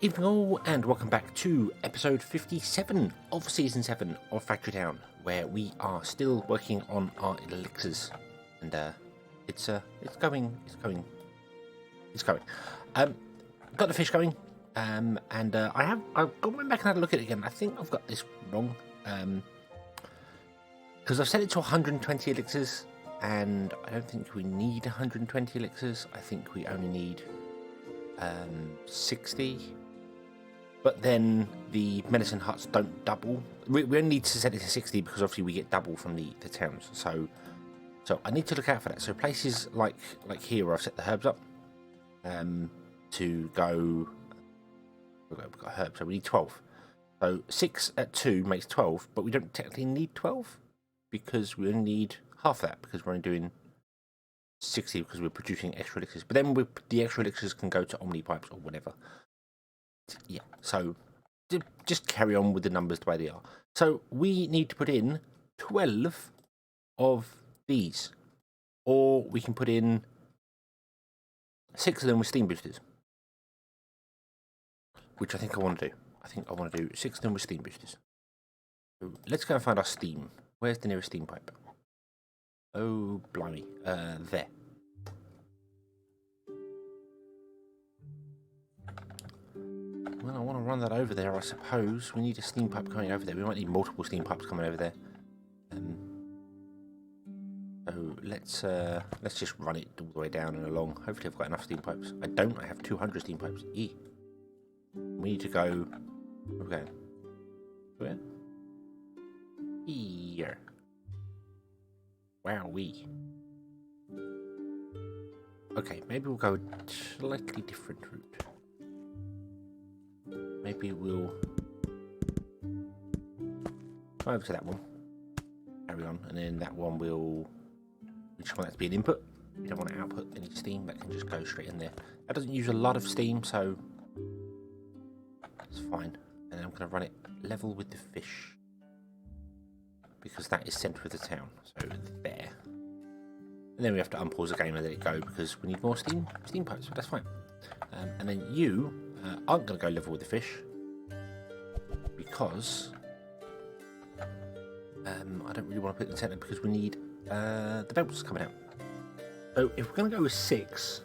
Evening all, and welcome back to episode 57 of season 7 of Factory Town, where we are still working on our elixirs, and it's going. Got the fish going, and I've gone back and had a look at it again. I think I've got this wrong, because I've set it to 120 elixirs, and I don't think we need 120 elixirs. I think we only need 60. But then the medicine huts don't double. We only need to set it to 60 because obviously we get double from the towns. So I need to look out for that. So places like here where I've set the herbs up to go. We've got herbs, so we need 12. So 6 at 2 makes 12, but we don't technically need 12 because we only need half that because we're only doing 60 because we're producing extra elixirs. But then the extra elixirs can go to omni pipes or whatever. Yeah, so just carry on with the numbers the way they are. So we need to put in 12 of these, or we can put in 6 of them with steam boosters, which I think I want to do. I think I want to do 6 of them with steam boosters. So let's go and find our steam. Where's the nearest steam pipe? Oh, blimey. There. Well, I want to run that over there, I suppose. We need a steam pipe coming over there. We might need multiple steam pipes coming over there. So let's just run it all the way down and along. Hopefully I've got enough steam pipes. I don't. I have 200 steam pipes. We need to go... Where are we going? Where? Here. Wowee. Okay, maybe we'll go a slightly different route. Maybe we'll go over to that one, carry on, and then that one we just want that to be an input. We don't want to output any steam, that can just go straight in there. That doesn't use a lot of steam, so it's fine. And I'm going to run it level with the fish, because that is centre of the town, so there. And then we have to unpause the game and let it go, because we need more steam pipes, but that's fine. And then you aren't going to go level with the fish because I don't really want to put it in the centre because we need the belts coming out. So if we're going to go with 6,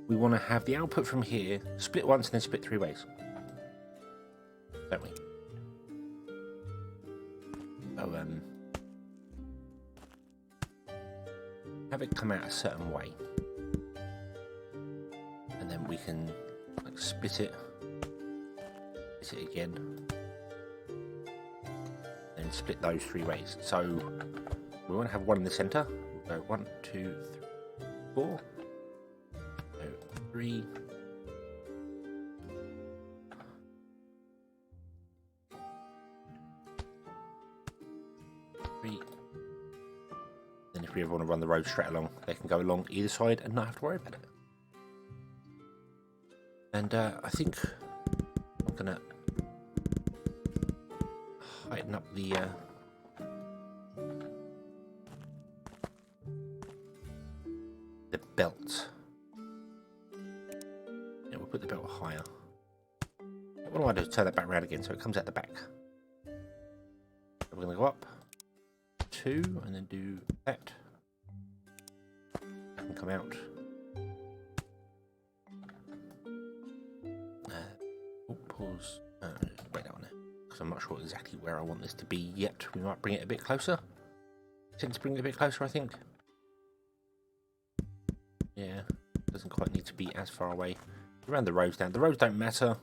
we want to have the output from here split once and then split 3 ways, don't we? So have it come out a certain way, and then we can split it again, and split those 3 ways. So we want to have one in the centre. We'll go 1, 2, 3, 4. So 3. 3. Then if we ever want to run the road straight along, they can go along either side and not have to worry about it. And I think I'm going to heighten up the belt. Yeah, we'll put the belt higher. What do I do? Turn that back around again so it comes out the back. So we're going to go up 2 and then do that. That can come out. Pause. Wait down there, because I'm not sure exactly where I want this to be yet. We might bring it a bit closer. Tend to bring it a bit closer, I think. Yeah, doesn't quite need to be as far away. Around the roads down. The roads don't matter.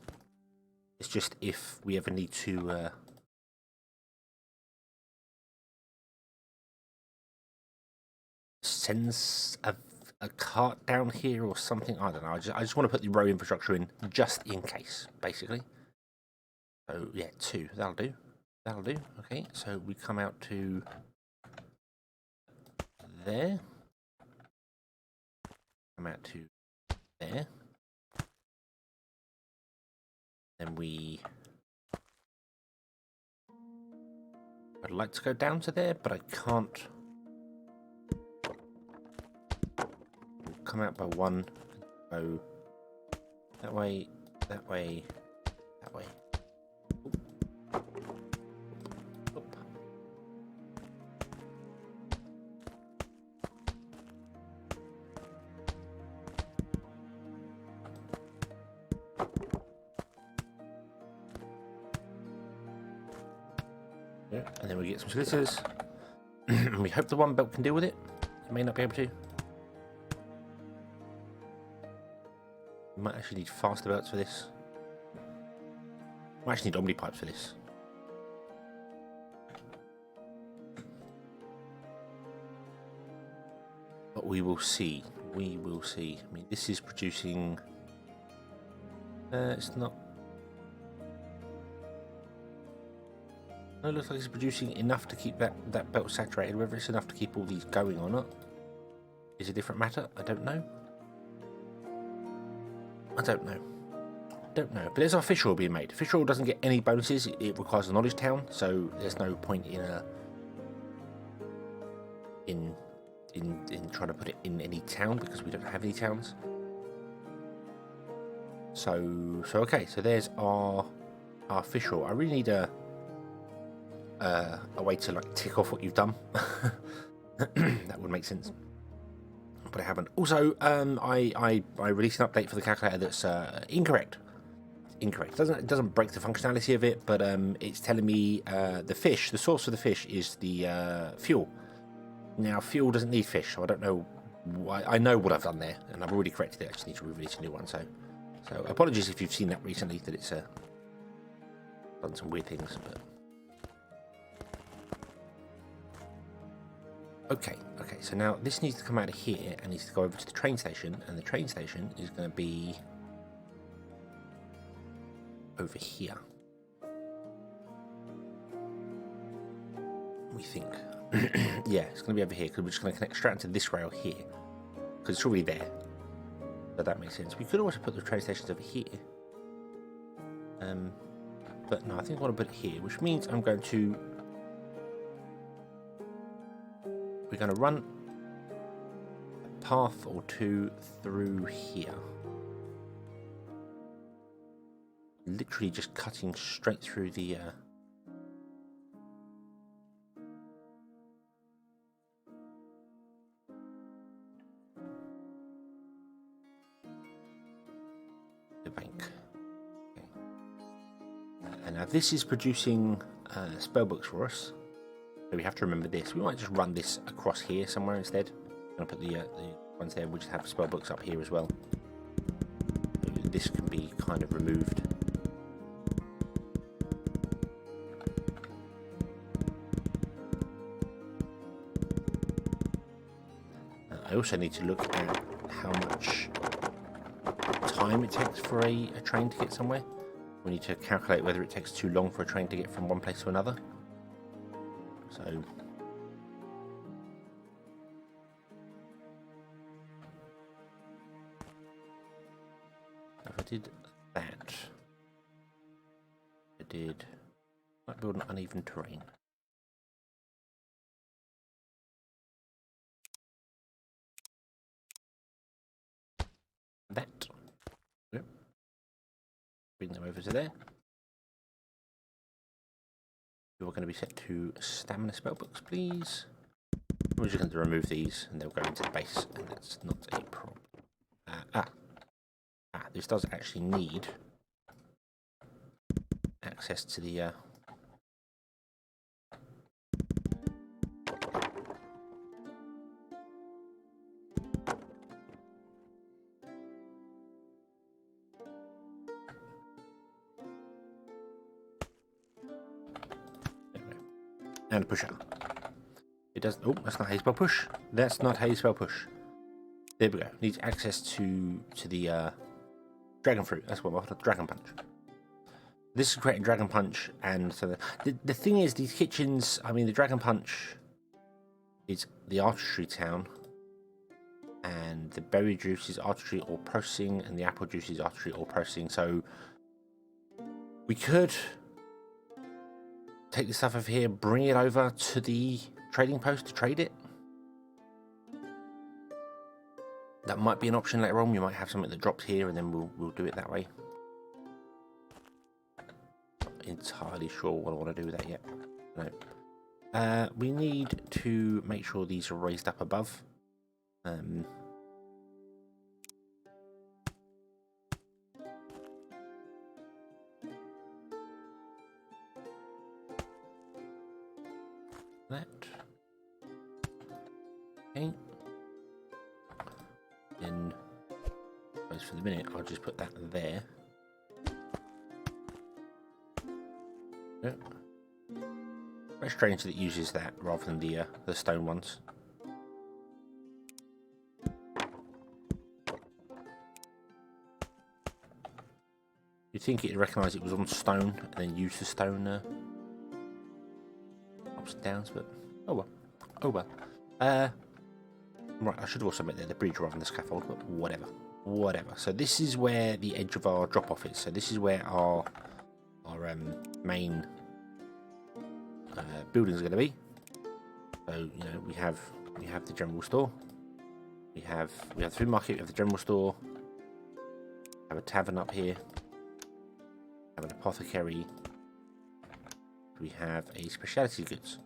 It's just if we ever need to send a cart down here or something. I don't know. I just want to put the road infrastructure in just in case, basically. So yeah, 2. That'll do. That'll do. Okay, so we come out to there. Come out to there. Then I'd like to go down to there, but I can't. We'll come out by 1. Go that way, and then we get some solicitors. And we hope the one belt can deal with it. It may not be able to. We might actually need faster belts for this. We actually need omni pipes for this. But we will see. We will see. I mean, this is producing. It's not. No, it looks like it's producing enough to keep that belt saturated. Whether it's enough to keep all these going or not is a different matter. I don't know. I don't know. Don't know. But there's our fish oil being made. Fish oil doesn't get any bonuses. It requires a knowledge town, so there's no point in trying to put it in any town because we don't have any towns. So okay. So there's our fish oil. I really need a way to like tick off what you've done. That would make sense, but I haven't. Also, I released an update for the calculator that's incorrect. Incorrect. It doesn't break the functionality of it, but it's telling me the source of the fish is the fuel. Now, fuel doesn't need fish, so I don't know why. I know what I've done there, and I've already corrected it. I just need to release a new one. So apologies if you've seen that recently, that it's done some weird things, but. Okay, so now this needs to come out of here and needs to go over to the train station, and the train station is going to be over here. We think. Yeah, it's going to be over here because we're just going to connect straight into this rail here because it's already there. So that makes sense. We could also put the train stations over here. But no, I think I want to put it here, which means I'm going to. We're going to run a path or two through here. Literally just cutting straight through the bank. Okay. And now this is producing spellbooks for us. So we have to remember this. We might just run this across here somewhere instead. I'm going to put the ones there. We'll just have spellbooks up here as well. This can be kind of removed. I also need to look at how much time it takes for a train to get somewhere. We need to calculate whether it takes too long for a train to get from one place to another. So if I did that, might build an uneven terrain. That. Yep. Bring them over to there. You're going to be set to stamina spellbooks, please. We're just going to remove these and they'll go into the base, and that's not a problem. This does actually need access to the and a pusher. It does. Oh, that's not how you spell push. That's not how you spell push. There we go. Needs access to the dragon fruit. That's what I want. Dragon punch. This is creating dragon punch, and so the thing is, these kitchens. I mean, the dragon punch is the artistry town, and the berry juice is artistry or processing, and the apple juice is artistry or processing. So we could take this stuff over here, bring it over to the trading post to trade it. That might be an option later on. We might have something that drops here, and then we'll do it that way. Not entirely sure what I want to do with that yet. No. We need to make sure these are raised up above. that. Okay. Then, for the minute, I'll just put that there. Yep. Very strange that it uses that rather than the stone ones. You'd think it'd recognise it was on stone and then use the stone ups and downs, but oh well. Oh well. Right, I should have also made the bridge rather than the scaffold, but whatever. Whatever. So this is where the edge of our drop-off is. So this is where our main buildings are going to be. So you know we have the general store. We have the food market. We have the general store. We have a tavern up here. We have an apothecary. We have a specialty goods.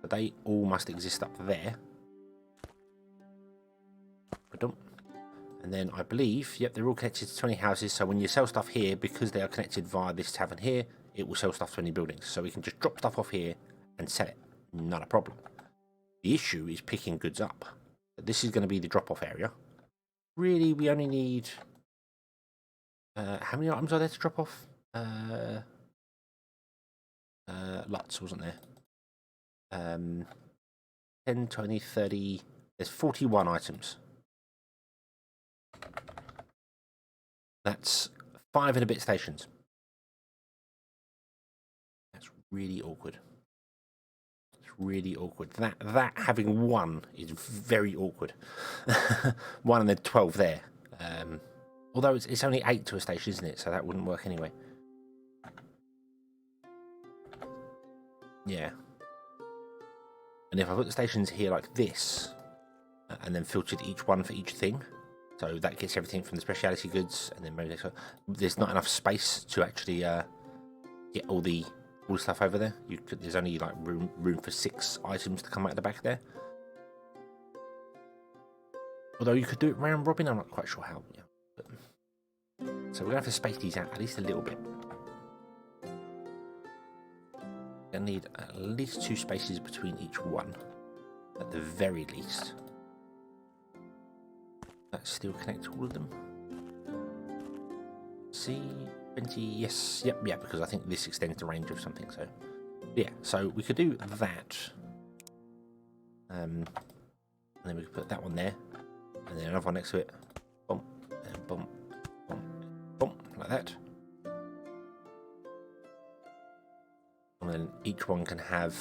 But they all must exist up there. And then I believe, yep, they're all connected to 20 houses. So when you sell stuff here, because they are connected via this tavern here, it will sell stuff to any buildings. So we can just drop stuff off here and sell it. Not a problem. The issue is picking goods up. This is going to be the drop-off area. Really, we only need... how many items are there to drop off? Lots, wasn't there? 10, 20, 30... There's 41 items. That's 5 and a bit stations. That's really awkward. It's really awkward. That having 1 is very awkward. 1 and then 12 there. Although it's only 8 to a station, isn't it? So that wouldn't work anyway. Yeah. And if I put the stations here like this, and then filtered each one for each thing, so that gets everything from the specialty goods, and then maybe there's not enough space to actually get all the stuff over there. There's only like room for 6 items to come out the back there. Although you could do it round robin, I'm not quite sure how. Yeah, but, so we're gonna have to space these out at least a little bit. We're gonna need at least 2 spaces between each one, at the very least. That still connect all of them. See, 20, yes, yep, yeah, because I think this extends the range of something. So, yeah, so we could do that, and then we could put that one there, and then another one next to it, bump, and bump, bump, bump, like that. And then each one can have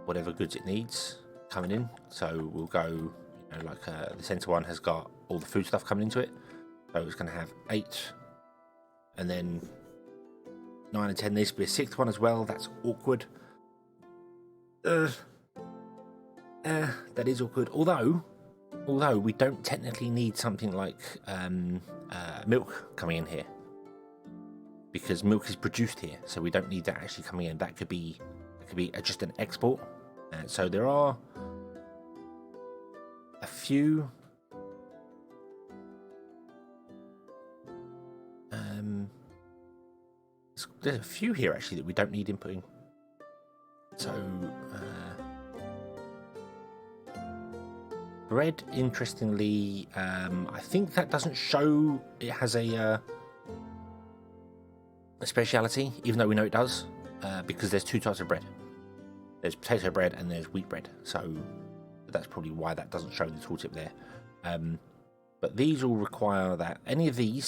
whatever goods it needs coming in. So we'll go. Like the centre one has got all the food stuff coming into it, so it's going to have 8, and then 9 and 10 needs to be a 6th one as well. That's awkward. That is awkward. Although we don't technically need something like milk coming in here, because milk is produced here, so we don't need that actually coming in. That could be just an export. So there are a few there's a few here actually that we don't need inputting. So bread, interestingly, I think that doesn't show it has a speciality, even though we know it does, because there's 2 types of bread. There's potato bread and there's wheat bread, so that's probably why that doesn't show the tooltip there. But these all require that any of the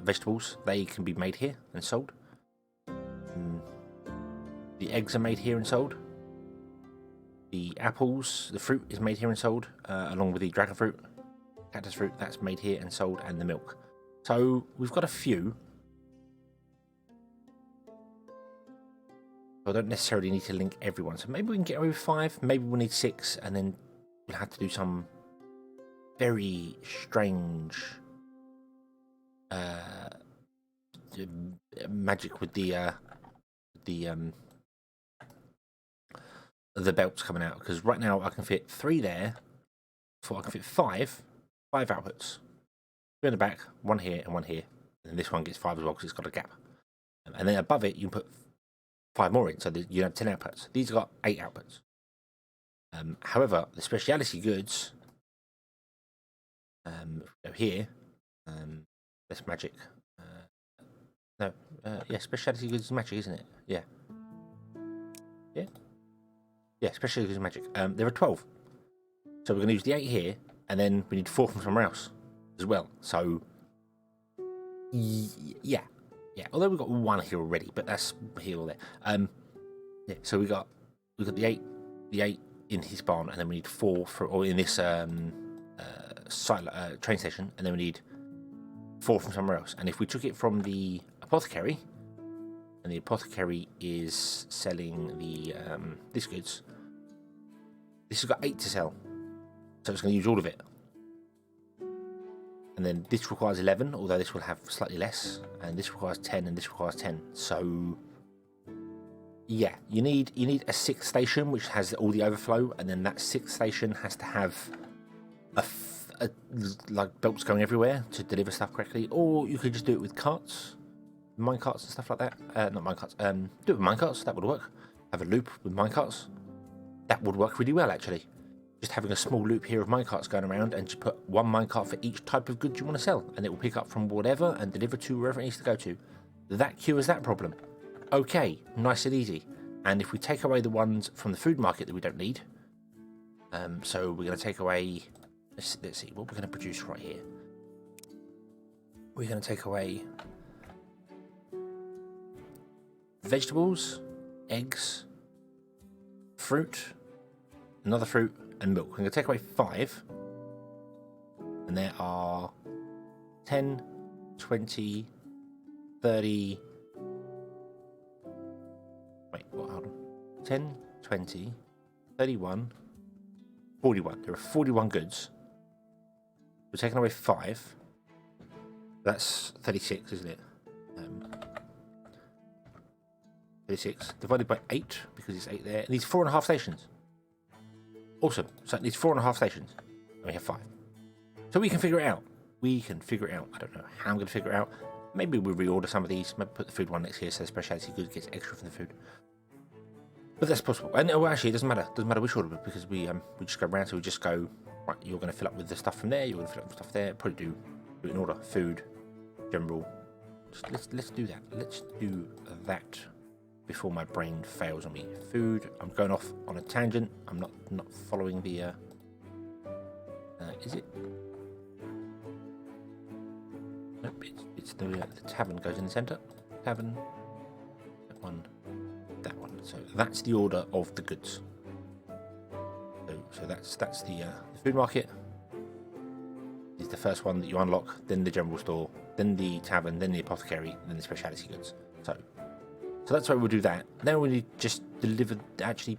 vegetables, they can be made here and sold. The eggs are made here and sold. The apples, the fruit is made here and sold, along with the dragon fruit, cactus fruit, that's made here and sold, and the milk. So we've got a few. I don't necessarily need to link everyone, so maybe we can get away with 5, maybe we'll need 6, and then we'll have to do some very strange magic with the belts coming out, because right now I can fit 3 there, so I can fit 5 outputs. 2 in the back, 1 here and 1 here, and this one gets 5 as well because it's got a gap. And then above it you can put 5 more in, so you have 10 outputs. These have got 8 outputs. However, the specialty goods, go here, that's magic. No, yeah, specialty goods is magic, isn't it? Yeah. Yeah? Yeah, specialty goods is magic. There are 12. So we're going to use the 8 here, and then we need 4 from somewhere else as well. So, yeah. Yeah, although we've got 1 here already, but that's here or there. Yeah, so we've got the 8 in his barn, and then we need 4 or in this train station, and then we need 4 from somewhere else. And if we took it from the apothecary, and the apothecary is selling the these goods, this has got 8 to sell, so it's going to use all of it. And then this requires 11, although this will have slightly less, and this requires 10, and this requires 10. So yeah, you need a 6th station which has all the overflow, and then that 6th station has to have like belts going everywhere to deliver stuff correctly. Or you could just do it with carts, mine carts and stuff like that. Not mine carts. Do it with mine carts. That would work. Have a loop with mine carts. That would work really well actually. Just having a small loop here of minecarts going around, and just put 1 minecart for each type of good you want to sell, and it will pick up from whatever and deliver to wherever it needs to go to. That cures that problem. Okay, nice and easy. And if we take away the ones from the food market that we don't need, so we're going to take away, let's see what we're going to produce right here. We're going to take away vegetables, eggs, fruit, another fruit, and milk. I'm going to take away 5, and there are 10, 20, 30. Wait, what? Hold on. 10, 20, 31, 41. There are 41 goods. We're taking away 5. That's 36, isn't it? 36 divided by 8, because it's 8 there. It needs 4.5 stations. Awesome. So it needs 4.5 stations. And we have 5. So we can figure it out. We can figure it out. I don't know how I'm going to figure it out. Maybe we'll reorder some of these. Maybe put the food one next here so the specialty goods gets extra from the food. But that's possible. And well, actually, it doesn't matter. It doesn't matter which order, because we just go around. So we just go, right, you're going to fill up with the stuff from there. You're going to fill up with stuff there. Probably do it in order. Food, general. Just let's do that. Let's do that before my brain fails on me. Food. I'm going off on a tangent. I'm not following the. Is it? Nope. It's the tavern goes in the centre. Tavern. That one. That one. So that's the order of the goods. So that's the food market. Is the first one that you unlock. Then the general store. Then the tavern. Then the apothecary. Then the specialty goods. So that's why we'll do that. Then we need just deliver, actually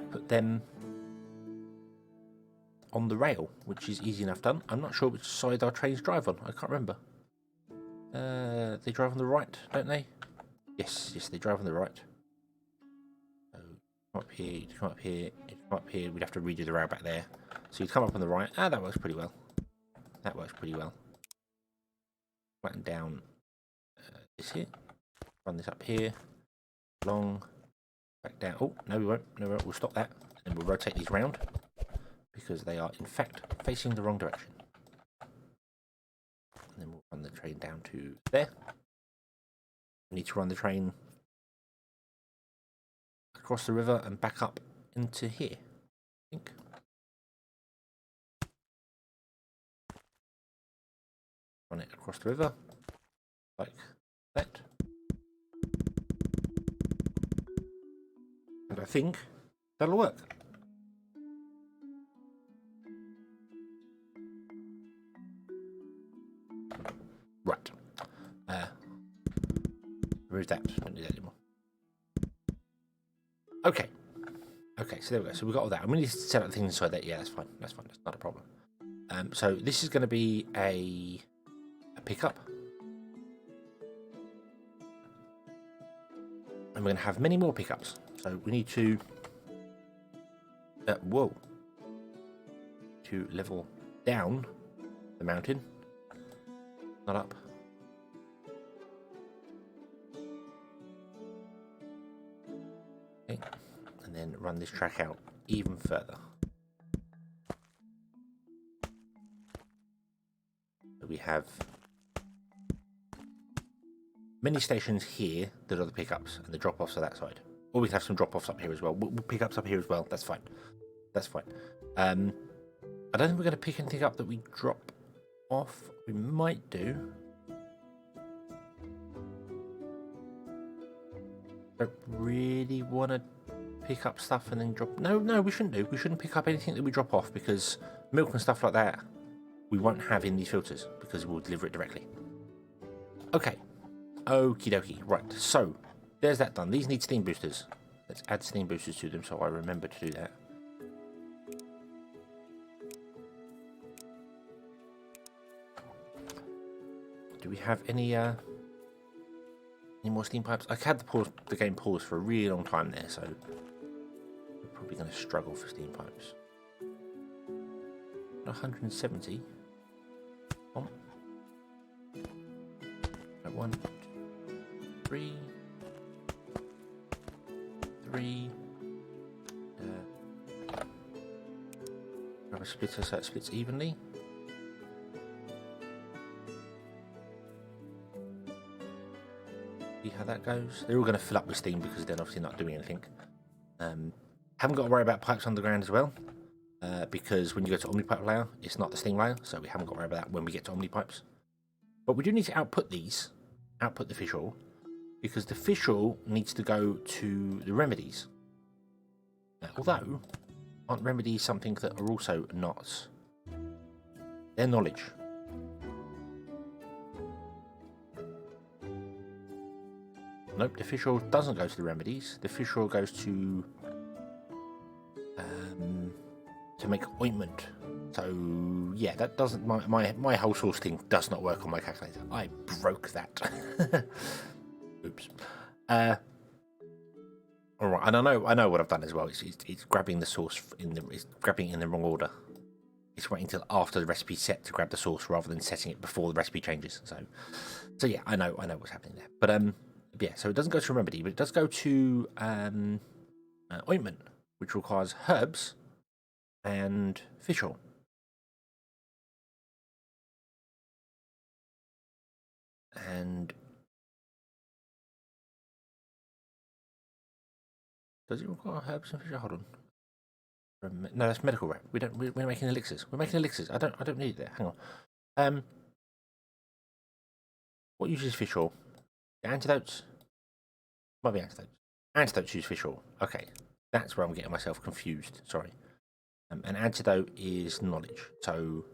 put them on the rail, which is easy enough done. I'm not sure which side our trains drive on. I can't remember. They drive on the right, don't they? Yes, they drive on the right. So come up here, you come up here, you come up here. We'd have to redo the rail back there. So you'd come up on the right. That works pretty well. That works pretty well. Flatten down. This here, run this up here, long, back down. Oh, no, we won't. No, we'll stop that, and we'll rotate these round because they are in fact facing the wrong direction. And then we'll run the train down to there. We need to run the train across the river and back up into here, I think. Run it across the river, like that. And I think that'll work. Right. Remove that. Don't do that anymore. Okay. Okay, so there we go. So we've got all that. And we need to set up things inside that. Yeah, that's fine. That's fine. That's not a problem. So this is going to be a pickup. And we're going to have many more pickups. So we need to to level down the mountain, not up. Lovely. And then run this track out even further. So we have many stations here that are the pickups, and the drop-offs are that side. Or we can have some drop-offs up here as well. We'll pickups up here as well. That's fine. That's fine. I don't think we're going to pick anything up that we drop off. We might do. Don't really want to pick up stuff and then drop. No, we shouldn't do. We shouldn't pick up anything that we drop off, because milk and stuff like that we won't have in these filters because we'll deliver it directly. Okay. Okie dokie. Right. So there's that done. These need steam boosters. Let's add steam boosters to them so I remember to do that. Do we have any more steam pipes? I had the game paused for a really long time there, so we're probably going to struggle for steam pipes. 170. One, 2, 3, 3. Grab a splitter so it splits evenly. See how that goes. They're all going to fill up with steam because they're obviously not doing anything. Haven't got to worry about pipes underground as well, because when you go to Omnipipe layer, it's not the steam layer, so we haven't got to worry about that when we get to Omnipipes. But we do need to output these, output the fish oil, because the fish oil needs to go to the remedies. Although, aren't remedies something that are also not? They're knowledge. Nope, the fish oil doesn't go to the remedies. The fish oil goes to make ointment. So yeah, that doesn't my whole source thing does not work on my calculator. I broke that. Oops. All right, and I know what I've done as well. It's grabbing the source it's grabbing it in the wrong order. It's waiting until after the recipe's set to grab the source rather than setting it before the recipe changes. So yeah, I know what's happening there. But yeah, so it doesn't go to a remedy, but it does go to ointment, which requires herbs and fish oil. And does it require herbs and fish oil? Hold on. No, that's medical rep. We're making elixirs. We're making elixirs. I don't need that. Hang on. What uses fish oil? The antidotes? Might be antidotes. Antidotes use fish oil. Okay, that's where I'm getting myself confused. Sorry. An antidote is knowledge. So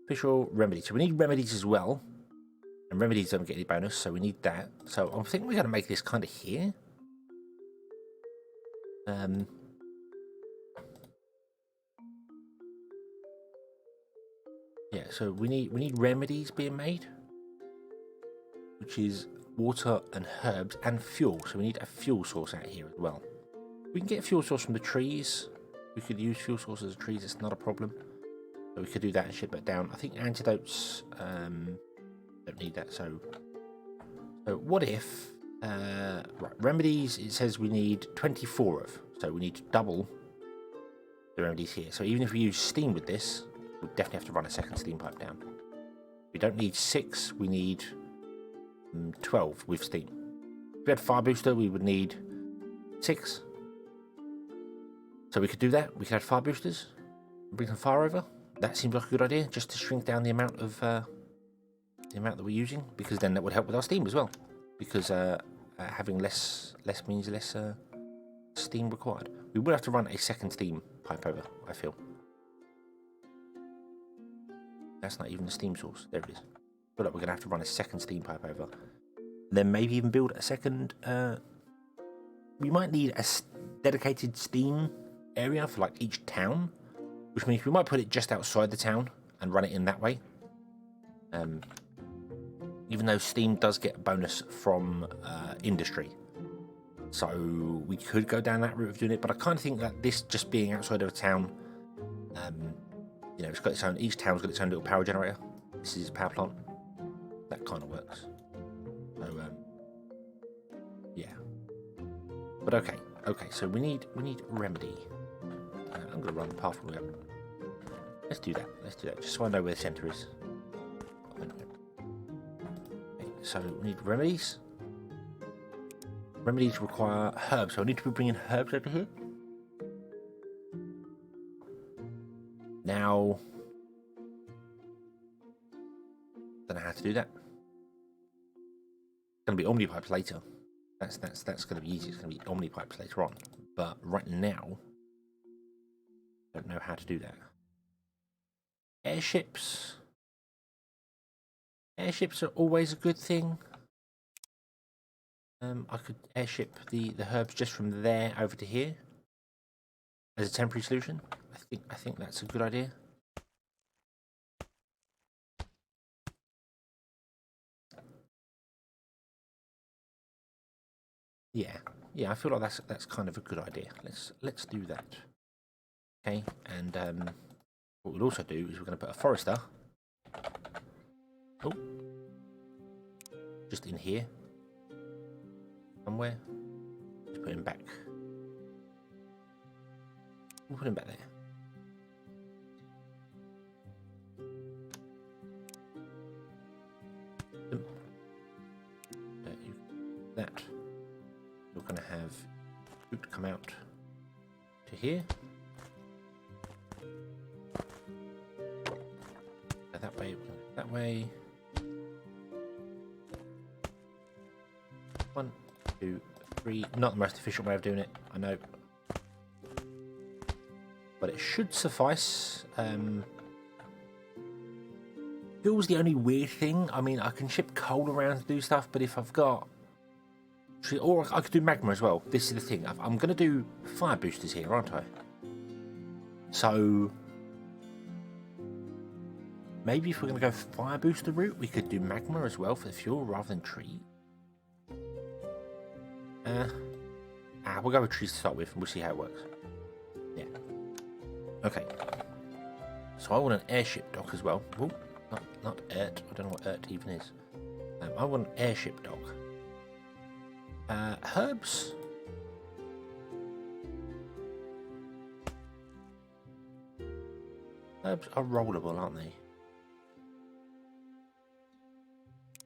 fish oil, remedy. So we need remedies as well. And remedies don't get any bonus, so we need that. So I think we're going to make this kind of here. Yeah, so we need remedies being made, which is water and herbs and fuel. So we need a fuel source out here as well. We can get a fuel source from the trees. We could use fuel sources as trees. It's not a problem. So we could do that and ship that down. I think antidotes don't need that. So what if right, remedies? It says we need 24 of. So we need to double the remedies here. So even if we use steam with this, we definitely have to run a second steam pipe down. We don't need 6. We need 12 with steam. If we had fire booster, we would need 6. So we could do that. We could add fire boosters, bring some fire over. That seems like a good idea, just to shrink down the amount of that we're using, because then that would help with our steam as well. Because having less means less steam required. We will have to run a second steam pipe over, I feel. That's not even the steam source. There it is. I feel like we're going to have to run a second steam pipe over. Then maybe even build a second... we might need a dedicated steam area for like each town, which means we might put it just outside the town and run it in that way. Even though steam does get a bonus from industry. So we could go down that route of doing it, but I kind of think that this just being outside of a town, you know, it's got its own, each town's got its own little power generator. This is a power plant. That kind of works. So, yeah. But okay, Okay, so we need remedy. I'm gonna run the path all the way up. Let's do that. Let's do that. Just so I know where the center is. Okay, so we need remedies. Remedies require herbs, so I need to be bringing herbs over here. Now, don't know how to do that. It's going to be omnipipes later. That's going to be easy. It's going to be omnipipes later on. But right now, don't know how to do that. Airships. Airships are always a good thing. I could airship the herbs just from there over to here as a temporary solution. I think that's a good idea. Yeah, I feel like that's kind of a good idea. Let's do that. Okay, and what we'll also do is we're going to put a forester. Oh, just in here somewhere. Just put him back. We'll put him back there. That. You're going to have root come out to here. Go that way, that way. 1, 2, 3. Not the most efficient way of doing it, I know. But it should suffice. Fuel's the only weird thing. I mean, I can ship coal around to do stuff, but if I've got... Or I could do magma as well. This is the thing. I'm going to do fire boosters here, aren't I? So... maybe if we're going to go fire booster route, we could do magma as well for the fuel rather than trees. We'll go with trees to start with and we'll see how it works. Yeah. Okay. So I want an airship dock as well. Ooh, not Ert. I don't know what Ert even is. I want an airship dock. Herbs. Herbs are rollable, aren't they?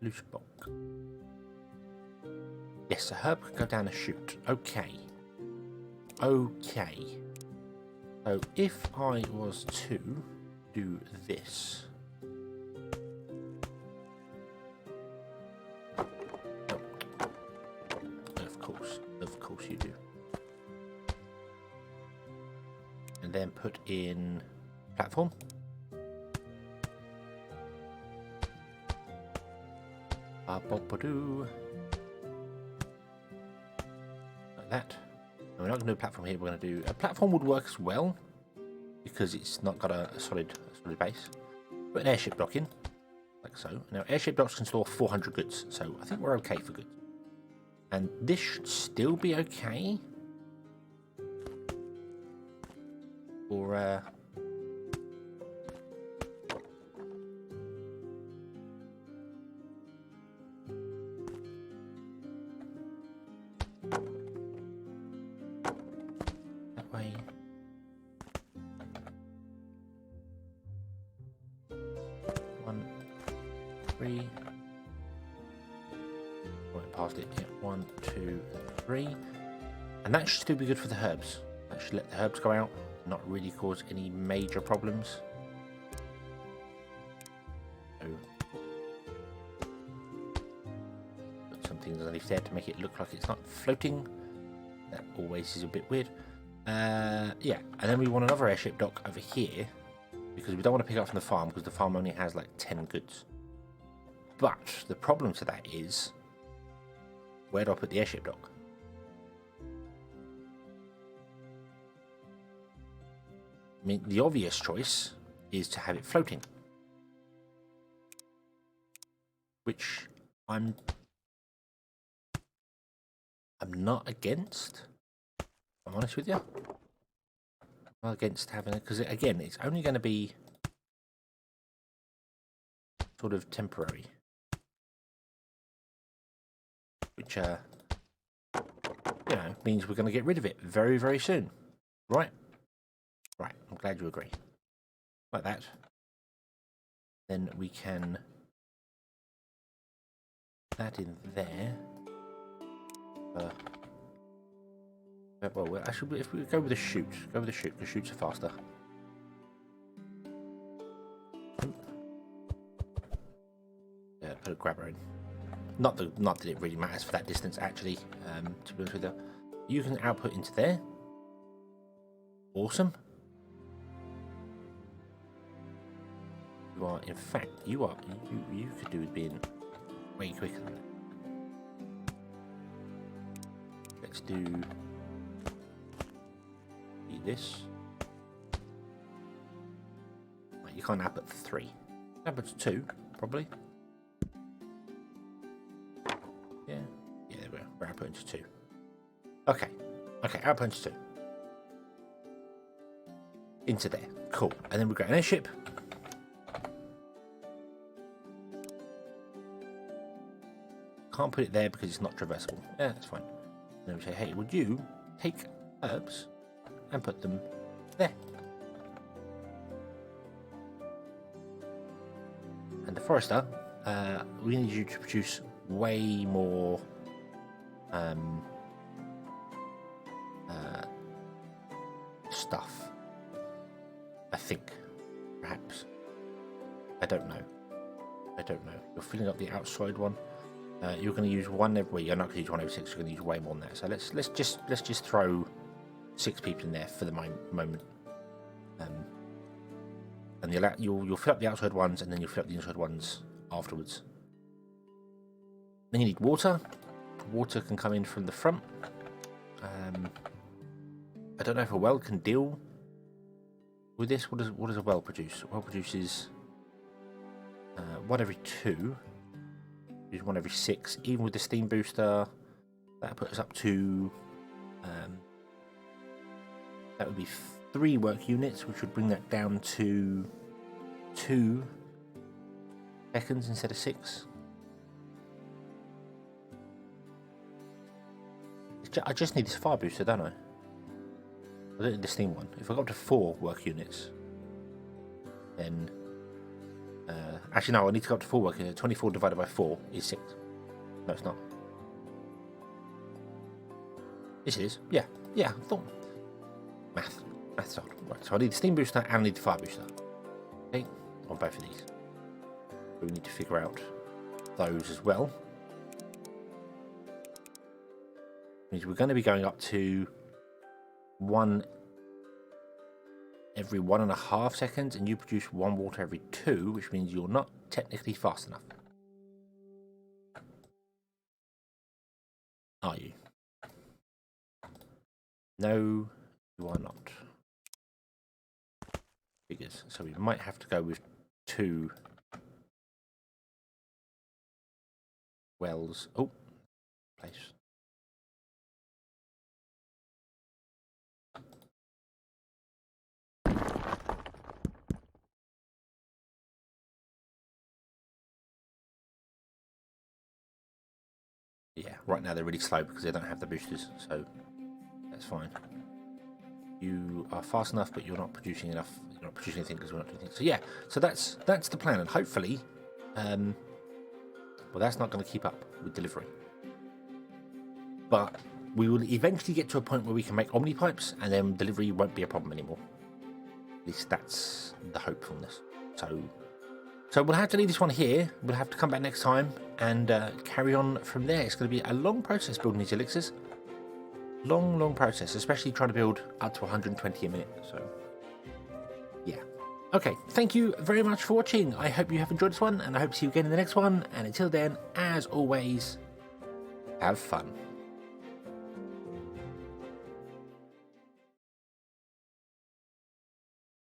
Loose bulk. Yes, a herb can go down a chute. Okay. Okay. So if I was to do this. Of course you do. And then put in platform. Ba-ba-ba-doo. Like that. And we're not going to do a platform here, we're going to do... a platform would work as well, because it's not got a solid base. Put an airship dock in, like so. Now, airship docks can store 400 goods, so I think we're okay for goods. And this should still be okay. For, that way. One, 3. Right past it. Yeah, 1, 2, 3. And that should still be good for the herbs. That should let the herbs go out, not really cause any major problems. So, put some things underneath there to make it look like it's not floating. That always is a bit weird. Yeah, and then we want another airship dock over here, because we don't want to pick up from the farm, because the farm only has like 10 goods. But the problem to that is, where do I put the airship dock? I mean, the obvious choice is to have it floating, which I'm not against. I'm honest with you. I'm not against having it, because again, it's only going to be sort of temporary, which you know, means we're going to get rid of it very, very soon. Right? Right. I'm glad you agree. Like that. Then we can put that in there. Well, actually, if we go with the chute, because chutes are faster. Yeah, put a grabber in. Not that it really matters for that distance, actually. To be honest with you, you can output into there. Awesome. You are, in fact, you could do with being way quicker than that. Let's do this. Right, you can't output 3. Output 2, probably. Yeah, there we go. We're outputting to 2. Okay, output into 2. Into there. Cool. And then we've got an airship. Can't put it there because it's not traversable. Yeah, that's fine. And then we say, hey, would you take herbs and put them there? And the forester, we need you to produce way more stuff. I think, perhaps. I don't know. You're filling up the outside one. You're going to use one every. Well, you're not going to use one every 6. You're going to use way more than that. So let's just throw 6 people in there for the moment. And you'll fill up the outside ones, and then you'll fill up the inside ones afterwards. Then you need water. Water can come in from the front. I don't know if a well can deal with this. What does a well produce? A well produces 1 every 2. Use 1 every 6. Even with the steam booster, that puts us up to that would be 3 work units, which would bring that down to 2 seconds instead of 6. I just need this fire booster, don't I? I don't need the steam one. If I go up to 4 work units, then actually no, I need to go up to 4 work units. 24 divided by 4 is 6. No, it's not. Yes, it is. Yeah, I thought. Math's hard. Right, so I need the steam booster and I need the fire booster. Okay, on both of these. We need to figure out those as well. Means we're going to be going up to 1 every 1.5 seconds, and you produce 1 water every 2, which means you're not technically fast enough. Are you? No, you are not. Figures. So we might have to go with 2 wells. Oh, place. Yeah, right now they're really slow because they don't have the boosters, so that's fine. You are fast enough, but you're not producing enough. You're not producing anything because we're not doing anything. So yeah, so that's the plan, and hopefully, well, that's not going to keep up with delivery. But we will eventually get to a point where we can make omni pipes, and then delivery won't be a problem anymore. At least that's the hopefulness. So we'll have to leave this one here. We'll have to come back next time and carry on from there. It's going to be a long process building these elixirs. Long process, especially trying to build up to 120 a minute. So, yeah. Okay, thank you very much for watching. I hope you have enjoyed this one, and I hope to see you again in the next one. And until then, as always, have fun.